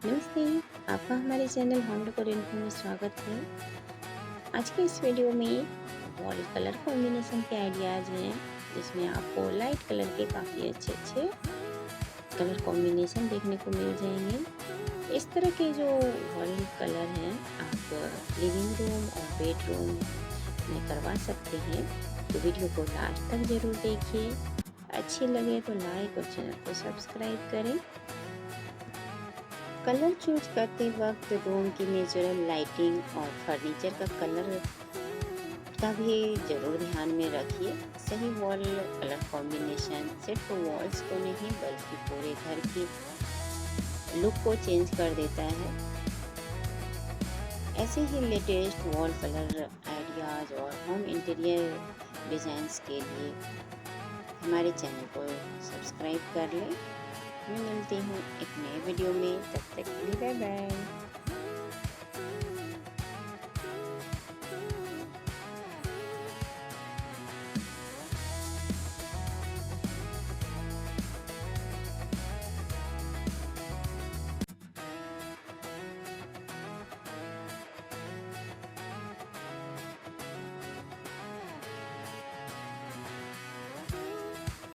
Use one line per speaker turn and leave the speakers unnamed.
नमस्ते, आपका हमारे चैनल होम डेकोर इन्फो में स्वागत है। आज के इस वीडियो में वॉल कलर कॉम्बिनेशन के आइडियाज़ हैं, जिसमें आपको लाइट कलर के काफ़ी अच्छे कलर कॉम्बिनेशन देखने को मिल जाएंगे। इस तरह के जो वॉल कलर हैं, आप लिविंग रूम और बेडरूम में करवा सकते हैं। तो वीडियो को लास्ट तक ज़रूर देखिए। अच्छी लगे तो लाइक और चैनल को सब्सक्राइब करें। कलर चूज करते वक्त रूम की नेचुरल लाइटिंग और फर्नीचर का कलर का भी ज़रूर ध्यान में रखिए। सही वॉल कलर कॉम्बिनेशन सिर्फ वॉल्स को नहीं बल्कि पूरे घर की लुक को चेंज कर देता है। ऐसे ही लेटेस्ट वॉल कलर आइडियाज़ और होम इंटीरियर डिज़ाइंस के लिए हमारे चैनल को सब्सक्राइब कर लें। मैं मिलती हूँ एक नए वीडियो में, तब तक के लिए बाय बाय।